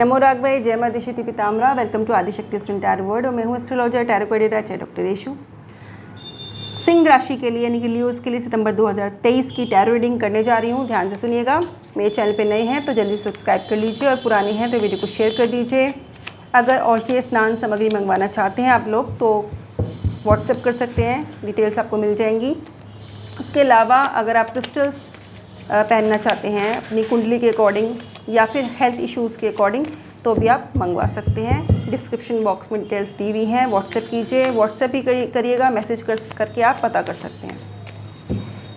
नमो राग भाई, जय माँ दिशति Pitambara. Welcome to Adishakti student tarot world और मैं हूँ astrologer tarot card Raja doctor Reshu. सिंह राशि के लिए यानी कि लियोस के लिए सितंबर 2023 की टैरो रीडिंग करने जा रही हूँ। ध्यान से सुनिएगा। मेरे चैनल पे नए हैं तो जल्दी सब्सक्राइब कर लीजिए और पुराने हैं तो वीडियो को शेयर कर दीजिए। अगर औषधीय स्नान सामग्री मंगवाना चाहते हैं आप लोग तो व्हाट्सएप कर सकते हैं, डिटेल्स आपको मिल जाएंगी। उसके अलावा अगर आप क्रिस्टल्स पहनना चाहते हैं अपनी कुंडली के अकॉर्डिंग या फिर हेल्थ इश्यूज़ के अकॉर्डिंग तो भी आप मंगवा सकते हैं। डिस्क्रिप्शन बॉक्स में डिटेल्स दी हुई हैं। व्हाट्सएप कीजिए, व्हाट्सएप ही करिएगा, मैसेज करके आप पता कर सकते हैं।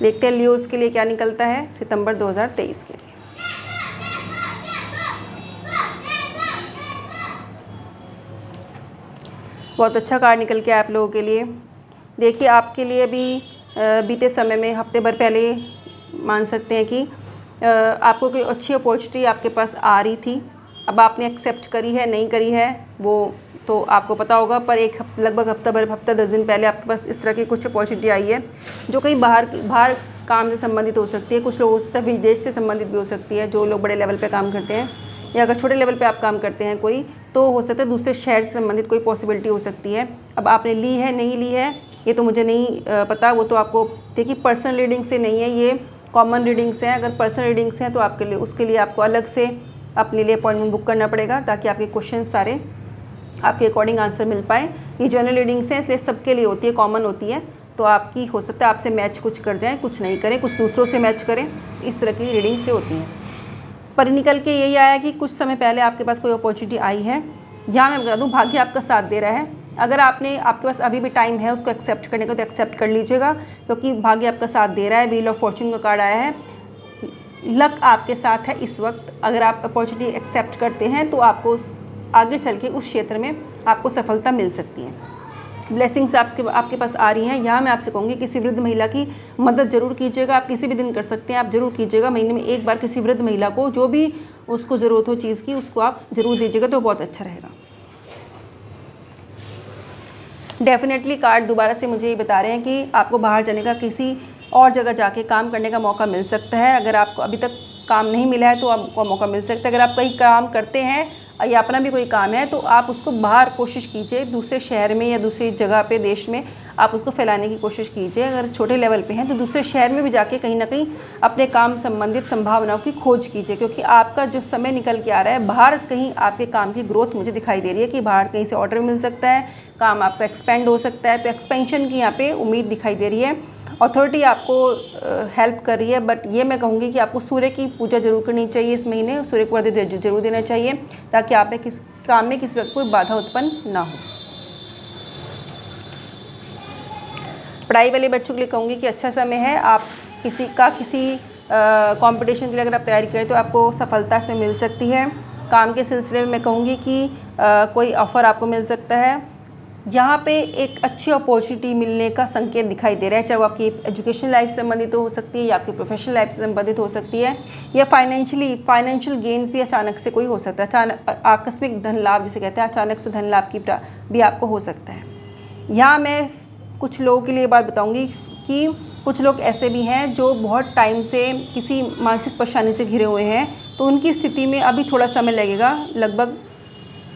देखते हैं लियोस के लिए क्या निकलता है सितंबर 2023 के लिए। बहुत अच्छा कार्ड निकल के आप लोगों के लिए। देखिए, आपके लिए भी बीते समय में हफ्ते भर पहले मान सकते हैं कि आपको कोई अच्छी अपॉर्चुनिटी आपके पास आ रही थी। अब आपने एक्सेप्ट करी है नहीं करी है वो तो आपको पता होगा, पर लगभग हफ्ता 10 दिन पहले आपके पास इस तरह की कुछ अपॉर्चुनिटी आई है जो कहीं बाहर काम से संबंधित हो सकती है। कुछ लोग हो सकता है विदेश से संबंधित भी हो सकती है, जो लोग बड़े लेवल पे काम करते हैं, या अगर छोटे लेवल पे आप काम करते हैं कोई तो हो सकता है दूसरे शहर से संबंधित कोई पॉसिबिलिटी हो सकती है। अब आपने ली है नहीं ली है ये तो मुझे नहीं पता, वो तो आपको देखिए पर्सनल रीडिंग से नहीं है, ये कॉमन रीडिंग्स हैं। अगर पर्सनल रीडिंग्स हैं तो आपके लिए उसके लिए आपको अलग से अपने लिए अपॉइंटमेंट बुक करना पड़ेगा ताकि आपके क्वेश्चन सारे आपके अकॉर्डिंग आंसर मिल पाए। ये जनरल रीडिंग्स हैं इसलिए सबके लिए होती है, कॉमन होती है। तो आपकी हो सकता है आपसे मैच कुछ कर जाए, कुछ नहीं करें, कुछ दूसरों से मैच करें, इस तरह की रीडिंग से होती हैं। पर निकल के यही आया कि कुछ समय पहले आपके पास कोई अपॉर्चुनिटी आई है। यहाँ मैं बता दूँ भाग्य आपका साथ दे रहा है। अगर आपके पास अभी भी टाइम है उसको एक्सेप्ट करने का तो एक्सेप्ट कर लीजिएगा, क्योंकि भाग्य आपका साथ दे रहा है। व्हील ऑफ फॉर्चून का कार्ड आया है। लक आपके साथ है इस वक्त। अगर आप अपॉर्चुनिटी एक्सेप्ट करते हैं तो आपको आगे चल के उस क्षेत्र में आपको सफलता मिल सकती है। ब्लेसिंग्स आपके पास आ रही हैं। यहाँ मैं आपसे कहूँगी किसी वृद्ध महिला की मदद ज़रूर कीजिएगा। आप किसी भी दिन कर सकते हैं, आप ज़रूर कीजिएगा। महीने में एक बार किसी वृद्ध महिला को जो भी उसको ज़रूरत हो चीज़ की उसको आप ज़रूर दीजिएगा तो बहुत अच्छा रहेगा। डेफिनेटली कार्ड दोबारा से मुझे ये बता रहे हैं कि आपको बाहर जाने का, किसी और जगह जाके काम करने का मौका मिल सकता है। अगर आपको अभी तक काम नहीं मिला है तो आपको मौका मिल सकता है। अगर आप कहीं काम करते हैं या अपना भी कोई काम है तो आप उसको बाहर कोशिश कीजिए, दूसरे शहर में या दूसरी जगह पे देश में आप उसको फैलाने की कोशिश कीजिए। अगर छोटे लेवल पे हैं तो दूसरे शहर में भी जाके कहीं ना कहीं अपने काम संबंधित संभावनाओं की खोज कीजिए, क्योंकि आपका जो समय निकल के आ रहा है बाहर कहीं आपके काम की ग्रोथ मुझे दिखाई दे रही है कि बाहर कहीं से ऑर्डर मिल सकता है, काम आपका एक्सपेंड हो सकता है। तो एक्सपेंशन की यहाँ पे उम्मीद दिखाई दे रही है। अथॉरिटी आपको हेल्प कर रही है, बट ये मैं कहूँगी कि आपको सूर्य की पूजा जरूर करनी चाहिए इस महीने। सूर्य को आदित्य जरूर देना चाहिए ताकि आप किस काम में किसी वक्त कोई बाधा उत्पन्न ना हो। पढ़ाई वाले बच्चों के लिए कहूँगी कि अच्छा समय है। आप किसी कंपटीशन के लिए अगर आप तैयारी करें तो आपको सफलता इसमें मिल सकती है। काम के सिलसिले में मैं कहूँगी कि कोई ऑफ़र आपको मिल सकता है। यहाँ पे एक अच्छी अपॉर्चुनिटी मिलने का संकेत दिखाई दे रहा है, चाहे वो आपकी एजुकेशन लाइफ से संबंधित हो सकती है या आपकी प्रोफेशनल लाइफ से संबंधित हो सकती है, या फाइनेंशियल गेन्स भी अचानक से कोई हो सकता है। अचानक आकस्मिक धन लाभ जिसे कहते हैं, अचानक से धन लाभ की भी आपको हो सकता है। यहाँ मैं कुछ लोगों के लिए बात बताऊँगी कि कुछ लोग ऐसे भी हैं जो बहुत टाइम से किसी मानसिक परेशानी से घिरे हुए हैं, तो उनकी स्थिति में अभी थोड़ा समय लगेगा। लगभग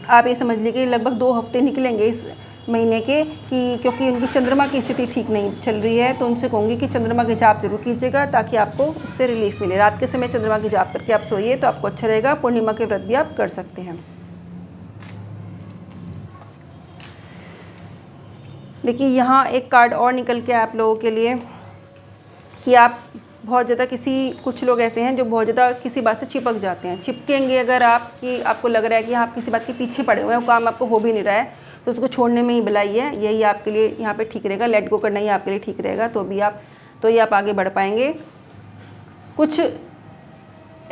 आप ये समझ लीजिए लगभग 2 हफ्ते निकलेंगे इस महीने के, क्योंकि उनकी चंद्रमा की स्थिति ठीक नहीं चल रही है। तो उनसे कहूँगी कि चंद्रमा की जाप जरूर कीजिएगा ताकि आपको उससे रिलीफ मिले। रात के समय चंद्रमा की जाप करके आप सोइए तो आपको अच्छा रहेगा। पूर्णिमा के व्रत भी आप कर सकते हैं। देखिए, यहाँ एक कार्ड और निकल के आप लोगों के लिए कि आप बहुत ज़्यादा कुछ लोग ऐसे हैं जो बहुत ज़्यादा किसी बात से चिपक जाते हैं। चिपकेंगे अगर आपको लग रहा है कि आप किसी बात के पीछे पड़े हुए हैं, वो काम आपको हो भी नहीं रहा है, तो उसको छोड़ने में ही भलाई है। यही आपके लिए यहाँ पे ठीक रहेगा। लेट गो करना ही आपके लिए ठीक रहेगा, तो ये आप आगे बढ़ पाएंगे। कुछ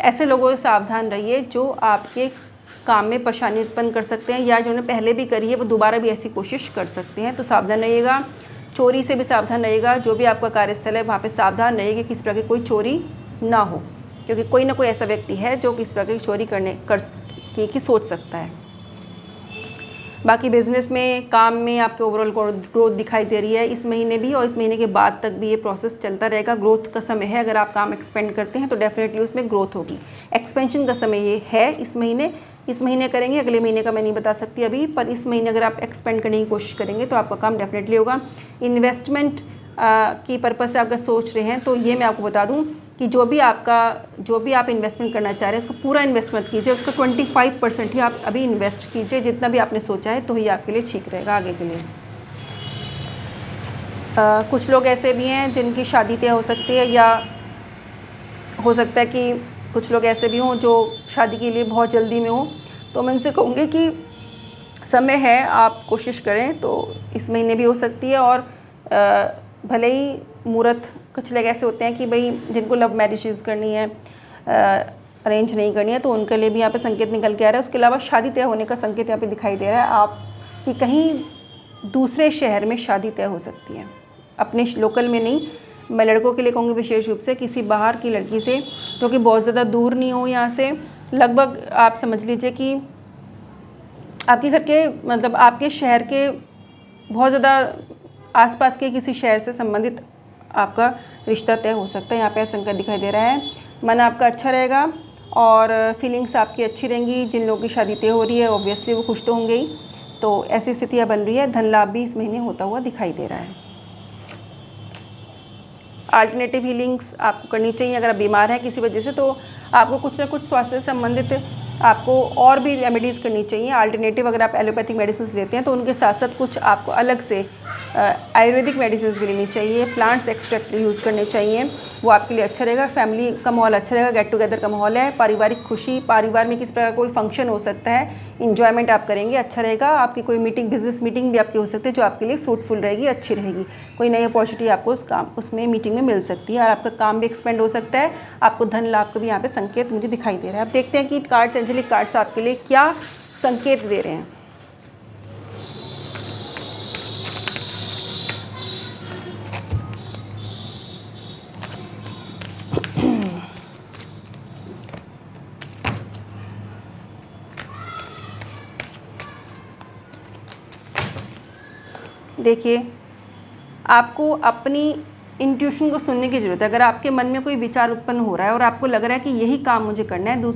ऐसे लोगों से सावधान रहिए जो आपके काम में परेशानी उत्पन्न कर सकते हैं, या जिन्होंने पहले भी करी है वो दोबारा भी ऐसी कोशिश कर सकते हैं। तो सावधान रहिएगा। चोरी से भी सावधान रहिएगा। जो भी आपका कार्यस्थल है वहाँ पे सावधान रहिए कि किसी प्रकार की कोई चोरी ना हो, क्योंकि कोई ना कोई ऐसा व्यक्ति है जो किसी प्रकार की चोरी की सोच सकता है। बाकी बिजनेस में, काम में आपके ओवरऑल ग्रोथ दिखाई दे रही है इस महीने भी, और इस महीने के बाद तक भी ये प्रोसेस चलता रहेगा। ग्रोथ का समय है। अगर आप काम एक्सपेंड करते हैं तो डेफिनेटली उसमें ग्रोथ होगी। एक्सपेंशन का समय ये है इस महीने। इस महीने करेंगे, अगले महीने का मैं नहीं बता सकती अभी, पर इस महीने अगर आप एक्सपेंड करने की कोशिश करेंगे तो आपका काम डेफिनेटली होगा। इन्वेस्टमेंट की पर्पज़ से अगर सोच रहे हैं तो ये मैं आपको बता दूं कि जो भी आप इन्वेस्टमेंट करना चाह रहे हैं उसको पूरा इन्वेस्ट मत कीजिए, उसको 25% ही आप अभी इन्वेस्ट कीजिए, जितना भी आपने सोचा है, तो ही आपके लिए ठीक रहेगा आगे के लिए। कुछ लोग ऐसे भी हैं जिनकी शादी तय हो सकती है, या हो सकता है कि कुछ लोग ऐसे भी हों जो शादी के लिए बहुत जल्दी में हो, तो मैं उनसे कहूँगी कि समय है, आप कोशिश करें, तो इस महीने भी हो सकती है। और भले ही मुहूर्त, कुछ लोग ऐसे होते हैं कि भाई जिनको लव मैरिजेस करनी है, अरेंज नहीं करनी है, तो उनके लिए भी यहाँ पे संकेत निकल के आ रहा है। उसके अलावा शादी तय होने का संकेत यहाँ पे दिखाई दे रहा है आप कि कहीं दूसरे शहर में शादी तय हो सकती है, अपने लोकल में नहीं। मैं लड़कों के लिए कहूँगी विशेष रूप से किसी बाहर की लड़की से जो कि बहुत ज़्यादा दूर नहीं हो यहाँ से, लगभग आप समझ लीजिए कि आपके घर के, मतलब आपके शहर के बहुत ज़्यादा आसपास के किसी शहर से संबंधित आपका रिश्ता तय हो सकता है। यहाँ पे संकेत दिखाई दे रहा है। मन आपका अच्छा रहेगा और फीलिंग्स आपकी अच्छी रहेंगी। जिन लोगों की शादी तय हो रही है ऑब्वियसली वो खुश तो होंगे ही, तो ऐसी स्थितियाँ बन रही है। धन लाभ भी इस महीने होता हुआ दिखाई दे रहा है। अल्टरनेटिव हीलिंग्स आपको करनी चाहिए। अगर आप बीमार हैं किसी वजह से तो आपको कुछ ना कुछ स्वास्थ्य से संबंधित आपको और भी रेमेडीज़ करनी चाहिए। अल्टरनेटिव अगर आप एलोपैथिक मेडिसिन लेते हैं तो उनके साथ साथ कुछ आपको अलग से आयुर्वेदिक मेडिसिन भी लेनी चाहिए, प्लांट्स एक्सट्रैक्ट यूज़ करने चाहिए, वो आपके लिए अच्छा रहेगा। फैमिली का माहौल अच्छा रहेगा, गेट टुगेदर का माहौल है, पारिवारिक खुशी, परिवार में किस प्रकार कोई फंक्शन हो सकता है, इन्जॉयमेंट आप करेंगे, अच्छा रहेगा। आपकी कोई मीटिंग, बिजनेस मीटिंग भी आपकी हो सकती है जो आपके लिए फ्रूटफुल रहेगी, अच्छी रहेगी। कोई नई अपॉर्चुनिटी आपको उसमें मीटिंग में मिल सकती है और आपका काम भी एक्सपेंड हो सकता है। आपको धन लाभ का भी यहाँ पे संकेत मुझे दिखाई दे रहा है। अब देखते हैं कि कार्ड्स, एंजेलिक कार्ड्स आपके लिए क्या संकेत दे रहे हैं। देखिए, आपको अपनी इंट्यूशन को सुनने की ज़रूरत है। अगर आपके मन में कोई विचार उत्पन्न हो रहा है और आपको लग रहा है कि यही काम मुझे करना है,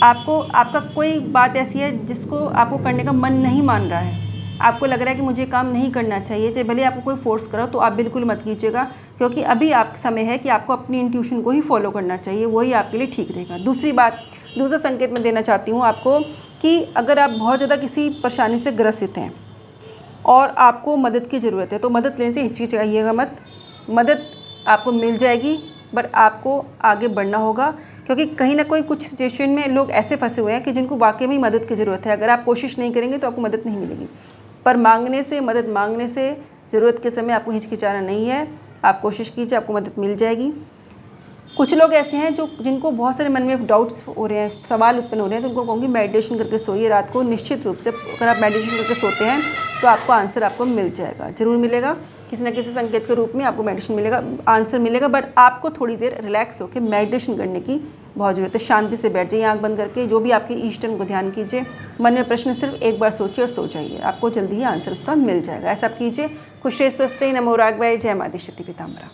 आपका कोई बात ऐसी है जिसको आपको करने का मन नहीं मान रहा है, आपको लग रहा है कि मुझे काम नहीं करना चाहिए, चाहे भले आपको कोई फोर्स करो, तो आप बिल्कुल मत कीजिएगा, क्योंकि अभी आप समय है कि आपको अपनी इंट्यूशन को ही फॉलो करना चाहिए, वही आपके लिए ठीक रहेगा। दूसरा संकेत मैं देना चाहती हूँ आपको कि अगर आप बहुत ज़्यादा किसी परेशानी से ग्रसित हैं और आपको मदद की ज़रूरत है तो मदद लेने से हिचकिचाइएगा मत। मदद आपको मिल जाएगी, पर आपको आगे बढ़ना होगा, क्योंकि कहीं ना कोई कुछ सिचुएशन में लोग ऐसे फंसे हुए हैं कि जिनको वाकई में मदद की ज़रूरत है। अगर आप कोशिश नहीं करेंगे तो आपको मदद नहीं मिलेगी, पर मदद मांगने से ज़रूरत के समय आपको हिचकिचाना नहीं है। आप कोशिश कीजिए, आपको मदद मिल जाएगी। कुछ लोग ऐसे हैं जिनको बहुत सारे मन में डाउट्स हो रहे हैं, सवाल उत्पन्न हो रहे हैं, तो उनको कहूँगी मेडिटेशन करके सोइए रात को। निश्चित रूप से अगर आप मेडिटेशन करके सोते हैं तो आपको आंसर आपको मिल जाएगा, ज़रूर मिलेगा। किसी न किसी संकेत के रूप में आपको मेडिटेशन मिलेगा, आंसर मिलेगा, बट आपको थोड़ी देर रिलैक्स होकर मेडिटेशन करने की बहुत ज़रूरत है। शांति से बैठ जाइए, आँख बंद करके, जो भी आपके ईष्ट को ध्यान कीजिए। मन में प्रश्न सिर्फ एक बार सोचिए और सो जाइए, आपको जल्दी ही आंसर उसका मिल जाएगा। ऐसा आप कीजिए। खुश रहिए, स्वस्थ रहिए। नमो राघवाय। जय माता शक्ति पीताम्बरा।